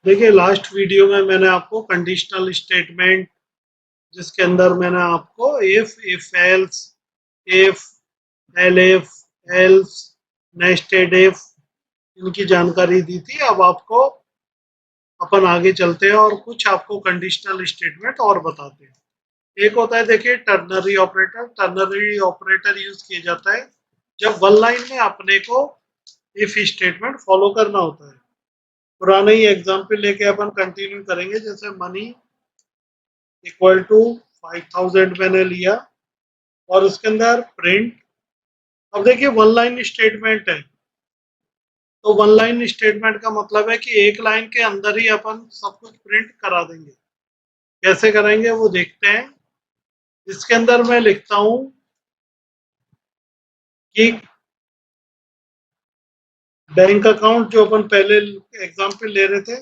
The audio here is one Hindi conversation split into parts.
देखिए लास्ट वीडियो में मैंने आपको कंडीशनल स्टेटमेंट, जिसके अंदर मैंने आपको if else, if, LF, else, nested if, इनकी जानकारी दी थी। अब आपको अपन आगे चलते हैं और कुछ आपको कंडीशनल स्टेटमेंट और बताते हैं। एक होता है, देखिए, ternary operator. Ternary operator use किया जाता है जब वन लाइन में अपने को इफ स्टेटमेंट फॉलो करना होता है। पुराने ही एग्जाम्पल लेके अपन कंटिन्यू करेंगे। जैसे मनी इक्वल टू 5000 मैंने लिया और उसके अंदर प्रिंट। अब देखिए वन लाइन स्टेटमेंट है, तो वन लाइन स्टेटमेंट का मतलब है कि एक लाइन के अंदर ही अपन सब कुछ प्रिंट करा देंगे। कैसे करेंगे वो देखते हैं। इसके अंदर मैं लिखता हूं कि बैंक अकाउंट, जो अपन पहले एग्जाम्पल ले रहे थे,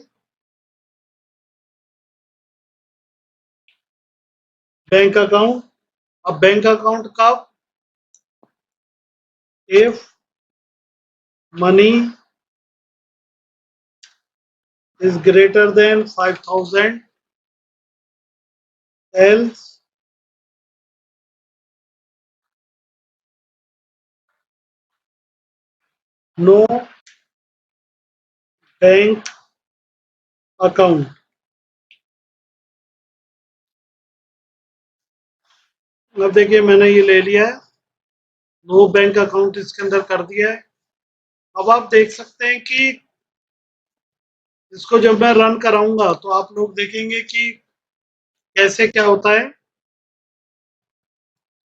बैंक अकाउंट। अब बैंक अकाउंट का if money is greater than 5000 else no bank account. अब देखिए मैंने ये ले लिया है, नो बैंक अकाउंट इसके अंदर कर दिया है। अब आप देख सकते हैं कि इसको जब मैं रन कराऊंगा तो आप लोग देखेंगे कि कैसे क्या होता है।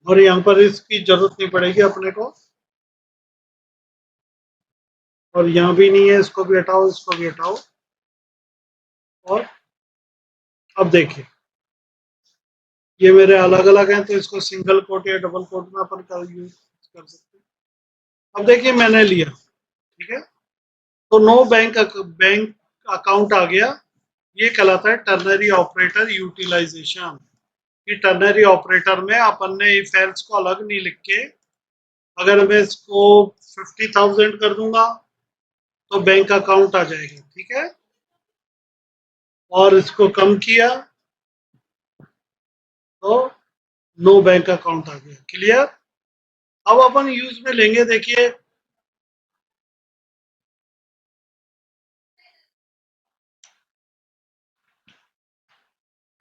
और यहाँ पर इसकी जरूरत नहीं पड़ेगी अपने को, और यहाँ भी नहीं है, इसको भी हटाओ, इसको भी हटाओ। और अब देखिए ये मेरे अलग अलग हैं, तो इसको सिंगल कोट या डबल कोट में अपन कर यूज कर सकते हैं। अब देखिए मैंने लिया, ठीक है, तो नो बैंक अकाउंट आ गया। ये कहलाता है टर्नरी ऑपरेटर यूटिलाइजेशन। कि टर्नरी ऑपरेटर में अपन ने इफ एल्स को अलग नहीं लिख के, अगर मैं इसको 50,000 कर दूंगा तो बैंक अकाउंट आ जाएगा, ठीक है। और इसको कम किया तो नो बैंक अकाउंट आ गया। क्लियर। अब अपन यूज में लेंगे, देखिए,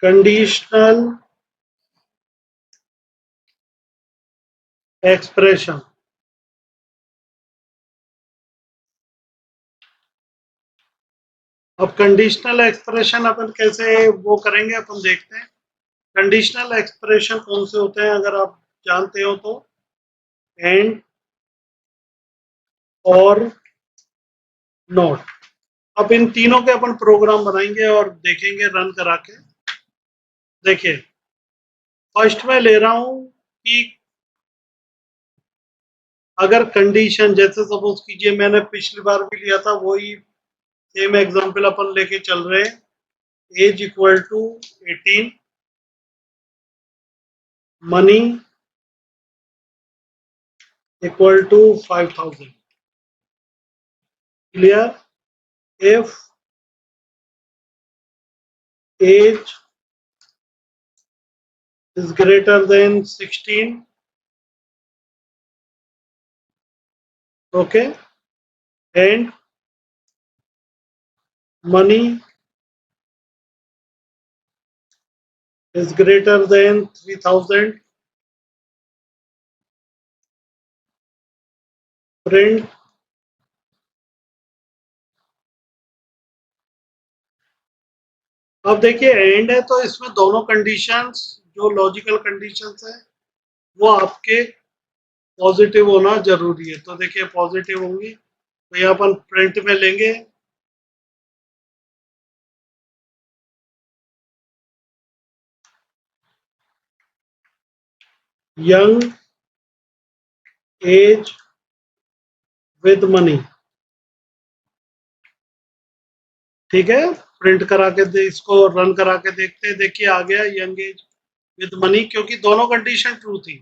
कंडीशनल एक्सप्रेशन। अब कंडीशनल एक्सप्रेशन अपन कैसे वो करेंगे, अपन देखते हैं। कंडीशनल एक्सप्रेशन कौन से होते हैं, अगर आप जानते हो तो, एंड, और, नॉट। अब इन तीनों के अपन प्रोग्राम बनाएंगे और देखेंगे रन करा के। देखिए फर्स्ट में ले रहा हूं कि अगर कंडीशन, जैसे सपोज कीजिए मैंने पिछली बार भी लिया था, वही सेम एग्जांपल अपन लेके चल रहे हैं। Age equal to 18, money equal to 5000। Clear. If age is greater than 16, okay, and money is greater than 3000, print। अब देखिए एंड है, तो इसमें दोनों कंडीशंस, जो लॉजिकल कंडीशंस है, वो आपके पॉजिटिव होना जरूरी है। तो देखिए पॉजिटिव होंगी, तो यहाँ अपन प्रिंट में लेंगे यंग एज विद मनी। ठीक है, प्रिंट करा के इसको रन करा के देखते हैं। देखिए आ गया यंग एज विद मनी, क्योंकि दोनों कंडीशन ट्रू थी।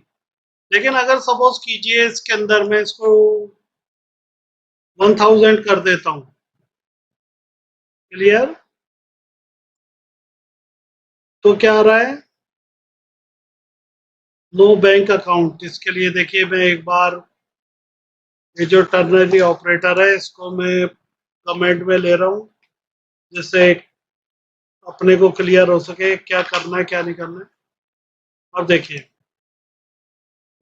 लेकिन अगर सपोज कीजिए इसके अंदर मैं इसको 1000 कर देता हूँ। क्लियर। तो क्या आ रहा है, नो बैंक अकाउंट। इसके लिए देखिए मैं एक बार ये जो टर्नरी ऑपरेटर है इसको मैं कमेंट में ले रहा हूँ, जिससे अपने को क्लियर हो सके क्या करना है क्या नहीं करना है। अब देखिए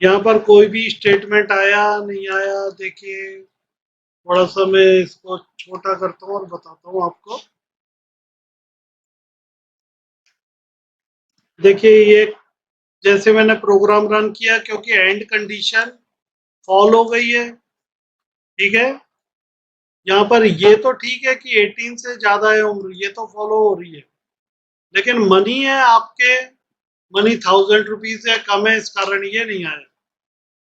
यहाँ पर कोई भी स्टेटमेंट आया नहीं आया, देखिए थोड़ा सा मैं इसको छोटा करता हूँ और बताता हूँ आपको। देखिए ये जैसे मैंने प्रोग्राम रन किया, क्योंकि एंड कंडीशन फॉल हो गई है, ठीक है। यहाँ पर ये तो ठीक है कि 18 से ज्यादा है उम्र, ये तो फॉलो हो रही है, लेकिन मनी है आपके, मनी 1000 रुपीज है, कम है, इस कारण ये नहीं आया।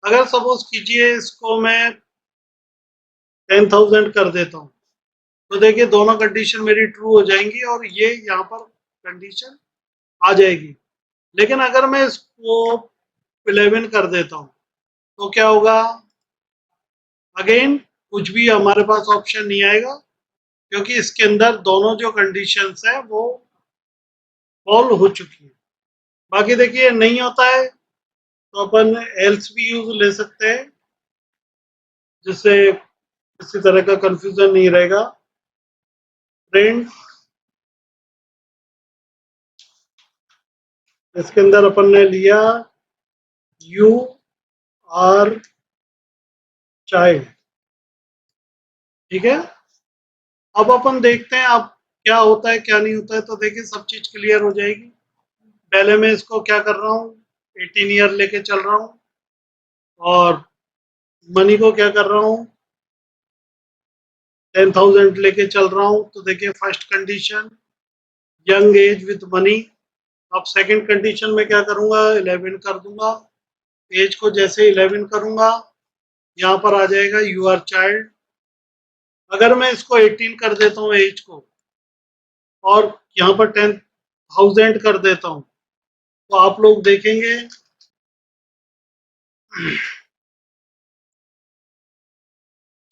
अगर सपोज कीजिए इसको मैं 10,000 कर देता हूँ, तो देखिए दोनों कंडीशन मेरी ट्रू हो जाएंगी और ये यहाँ पर कंडीशन आ जाएगी। लेकिन अगर मैं इसको 11 कर देता हूँ तो क्या होगा, अगेन कुछ भी हमारे पास ऑप्शन नहीं आएगा, क्योंकि इसके अंदर दोनों जो कंडीशंस है वो फॉल हो चुकी है। बाकी देखिए नहीं होता है तो अपन एल्स भी यूज ले सकते हैं, जिससे किसी तरह का कंफ्यूजन नहीं रहेगा। प्रिंट, इसके अंदर अपन ने लिया यू आर चाइल्ड, ठीक है। अब अपन देखते हैं अब क्या होता है क्या नहीं होता है, तो देखिए सब चीज क्लियर हो जाएगी। पहले मैं इसको क्या कर रहा हूँ, 18 ईयर लेके चल रहा हूँ और मनी को क्या कर रहा हूँ, 10,000 लेके चल रहा हूँ। तो देखिए first condition young age with money. अब सेकंड कंडीशन में क्या करूंगा, 11 कर दूंगा। एज को जैसे 11 करूंगा यहाँ पर आ जाएगा यू आर चाइल्ड। अगर मैं इसको 18 कर देता हूँ एज को और यहाँ पर 10,000 कर देता हूँ, तो आप लोग देखेंगे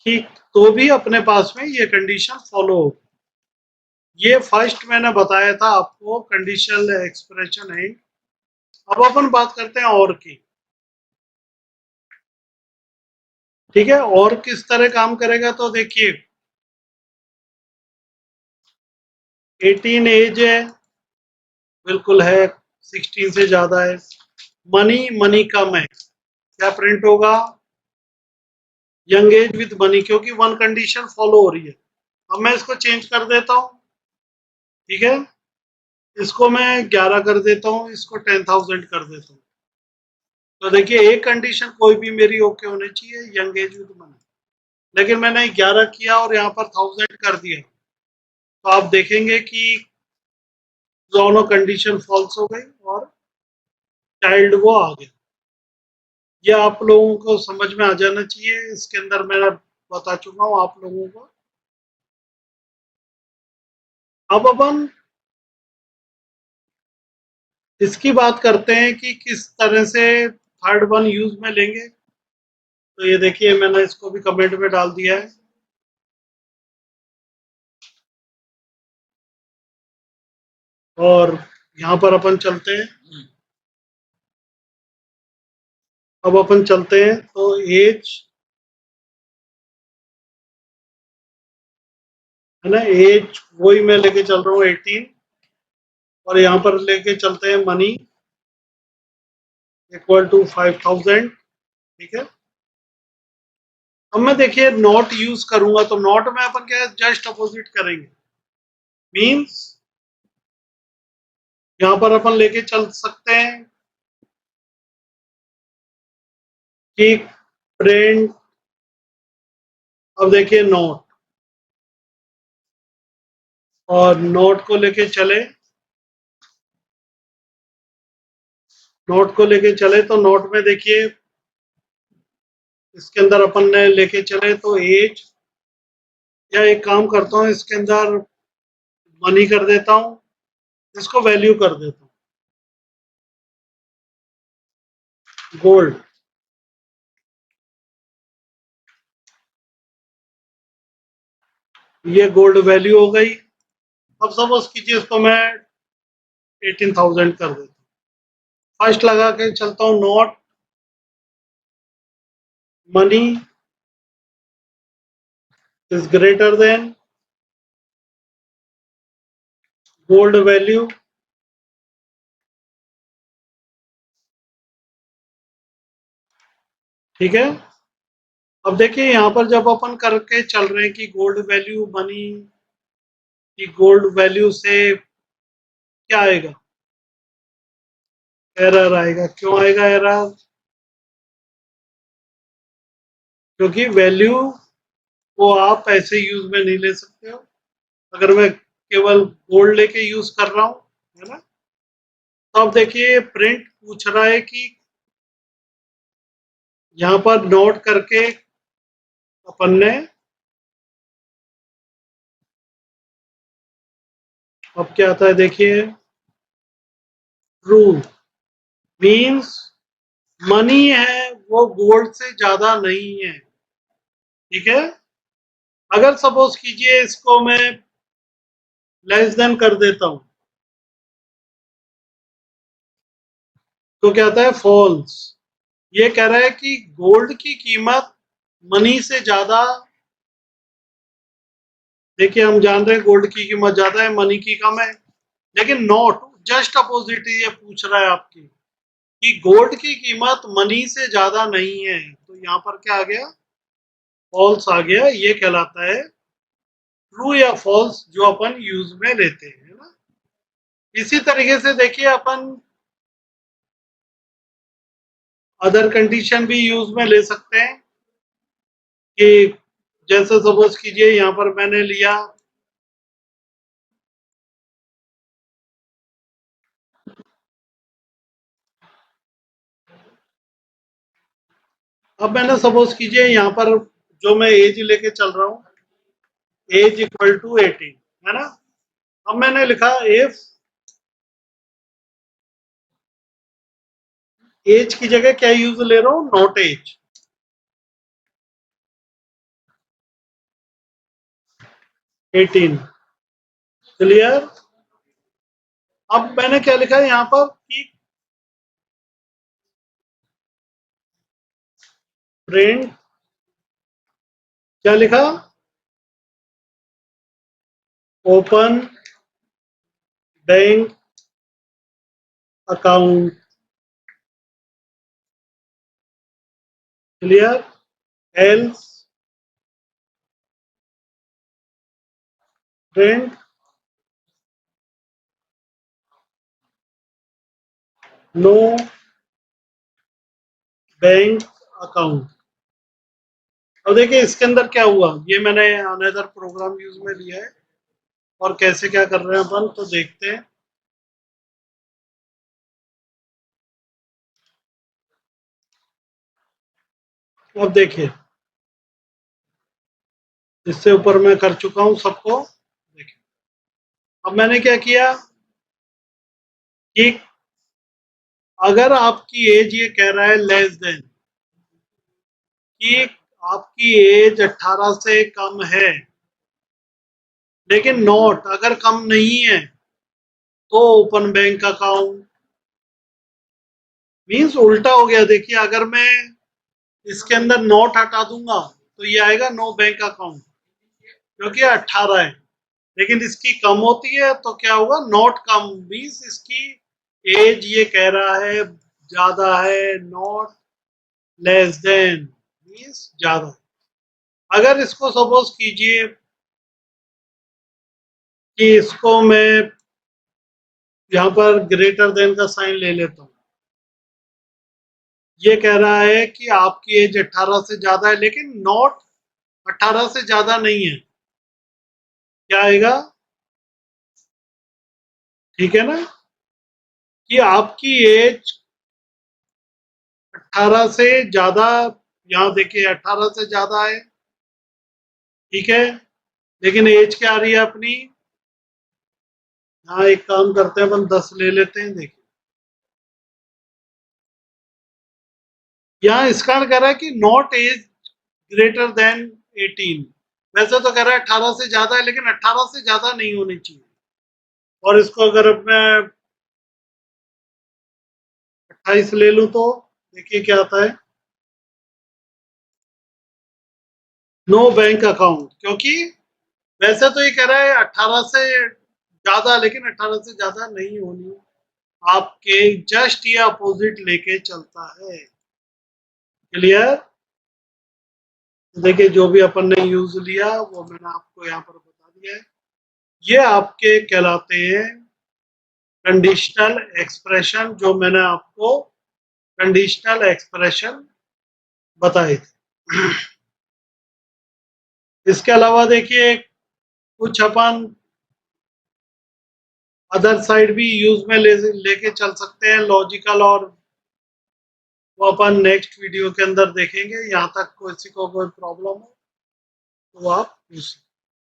कि तो भी अपने पास में ये कंडीशन फॉलो हो। ये फर्स्ट मैंने बताया था आपको कंडीशनल एक्सप्रेशन है। अब अपन बात करते हैं और की, ठीक है। और किस तरह काम करेगा, तो देखिए 18 एज है, बिल्कुल है, 16 से ज्यादा है। मनी, मनी कम है, क्या प्रिंट होगा, यंग एज विद मनी, क्योंकि वन कंडीशन फॉलो हो रही है। अब मैं इसको चेंज कर देता हूँ, ठीक है। इसको मैं 11 कर देता हूँ, इसको 10,000 कर देता हूँ। तो देखिए एक कंडीशन कोई भी मेरी ओके होनी चाहिए, यंग एज विद मनी। लेकिन मैंने 11 किया और यहाँ पर 1000 कर दिया, तो आप देखेंगे कि दोनों कंडीशन फॉल्स हो गई और चाइल्ड वो आ गया। ये आप लोगों को समझ में आ जाना चाहिए, इसके अंदर मैं बता चुका हूँ आप लोगों को। अब अपन इसकी बात करते हैं कि किस तरह से थर्ड वन यूज में लेंगे। तो ये देखिए मैंने इसको भी कमेंट में डाल दिया है। और यहाँ पर अपन चलते हैं, अब अपन चलते हैं तो एज है ना, एज वही मैं लेके चल रहा हूँ 18। और यहाँ पर लेके चलते हैं मनी इक्वल टू 5,000, ठीक है। अब मैं देखिए नॉट यूज करूंगा, तो नॉट में अपन क्या जस्ट अपोजिट करेंगे। मीन्स यहाँ पर अपन लेके चल सकते हैं कि प्रिंट, अब देखिए नोट, और नोट को लेके चले, नोट को लेके चले तो नोट में देखिए इसके अंदर अपन ने लेके चले तो एज, या एक काम करता हूँ इसके अंदर मनी कर देता हूँ, इसको वैल्यू कर देता हूँ गोल्ड। ये गोल्ड वैल्यू हो गई। अब सपोज कीजिए इसको मैं 18,000 कर देता हूँ। फर्स्ट लगा के चलता हूँ, not money is greater then gold value, ठीक है। अब देखिए यहाँ पर जब अपन करके चल रहे हैं कि गोल्ड वैल्यू मनी की गोल्ड वैल्यू से क्या आएगा, एरर आएगा। क्यों आएगा एरर? क्योंकि वैल्यू को आप ऐसे यूज में नहीं ले सकते हो। अगर मैं केवल गोल्ड लेके यूज कर रहा हूँ, है ना, तो अब देखिए प्रिंट पूछ रहा है कि यहाँ पर नोट करके अपन ने, अब क्या आता है देखिए, ट्रू मीन्स मनी है वो गोल्ड से ज्यादा नहीं है, ठीक है। अगर सपोज कीजिए इसको मैं लेस देन कर देता हूं, तो क्या आता है, फॉल्स। ये कह रहा है कि गोल्ड की कीमत मनी से ज्यादा, देखिए हम जान रहे हैं गोल्ड की कीमत ज्यादा है, मनी की कम है, लेकिन नॉट, जस्ट अपोजिट ये पूछ रहा है आपकी कि गोल्ड की कीमत मनी से ज्यादा नहीं है, तो यहाँ पर क्या आ गया, फॉल्स आ गया। ये कहलाता है ट्रू या फॉल्स जो अपन यूज में लेते हैं, है ना। इसी तरीके से देखिए अपन अदर कंडीशन भी यूज में ले सकते हैं कि जैसे सपोज कीजिए यहाँ पर मैंने लिया अब मैंने सपोज कीजिए यहाँ पर जो मैं एज लेके चल रहा हूँ, एज इक्वल टू 18, है ना। अब मैंने लिखा इफ एज की जगह क्या यूज ले रहा हूँ, नॉट एज, एटीन, क्लियर। अब मैंने क्या लिखा है यहाँ पर कि प्रिंट, क्या लिखा, open bank account, clear, else print no bank account. अब देखिए इसके अंदर क्या हुआ, ये मैंने अनदर प्रोग्राम यूज में लिया है और कैसे क्या कर रहे हैं अपन तो देखते हैं। अब देखिए इससे ऊपर मैं कर चुका हूं सबको, देखिए अब मैंने क्या किया कि अगर आपकी एज, ये कह रहा है लेस देन, कि आपकी एज 18 से कम है, लेकिन नॉट, अगर कम नहीं है तो ओपन बैंक अकाउंट। मीन्स उल्टा हो गया। देखिए अगर मैं इसके अंदर नॉट हटा दूंगा तो ये आएगा नो बैंक अकाउंट, क्योंकि 18 है, लेकिन इसकी कम होती है तो क्या होगा, नॉट कम, मीन्स इसकी एज ये कह रहा है ज्यादा है, नॉट लेस देन मीन्स ज्यादा। अगर इसको सपोज कीजिए कि इसको मैं यहाँ पर ग्रेटर देन का साइन ले लेता हूँ, ये कह रहा है कि आपकी एज 18 से ज्यादा है, लेकिन नॉट 18 से ज्यादा नहीं है, क्या आएगा, ठीक है ना, कि आपकी एज 18 से ज्यादा, यहाँ देखिए 18 से ज्यादा है, ठीक है, लेकिन एज क्या आ रही है अपनी, यहाँ एक काम करते हैं अपन 10 ले लेते हैं। देखिए यहाँ इसका कह रहा है कि नॉट एज ग्रेटर देन 18, वैसे तो कह रहा है 18 से ज्यादा है, लेकिन 18 से ज्यादा नहीं होनी चाहिए। और इसको अगर मैं 28 ले लूं तो देखिए क्या आता है, नो बैंक अकाउंट, क्योंकि वैसे तो ये कह रहा है 18 से ज्यादा, लेकिन 18 से ज्यादा नहीं होनी, आपके जस्ट ये अपोजिट लेके चलता है। क्लियर? देखिए जो भी अपन ने यूज लिया वो मैंने आपको यहाँ पर बता दिया है। ये आपके कहलाते हैं कंडीशनल एक्सप्रेशन, जो मैंने आपको कंडीशनल एक्सप्रेशन बताए थे। इसके अलावा देखिए कुछ अपन अदर साइड भी यूज में लेके चल सकते हैं लॉजिकल, और वो अपन नेक्स्ट वीडियो के अंदर देखेंगे। यहाँ तक किसी को कोई प्रॉब्लम हो तो आप पूछ सकते हैं।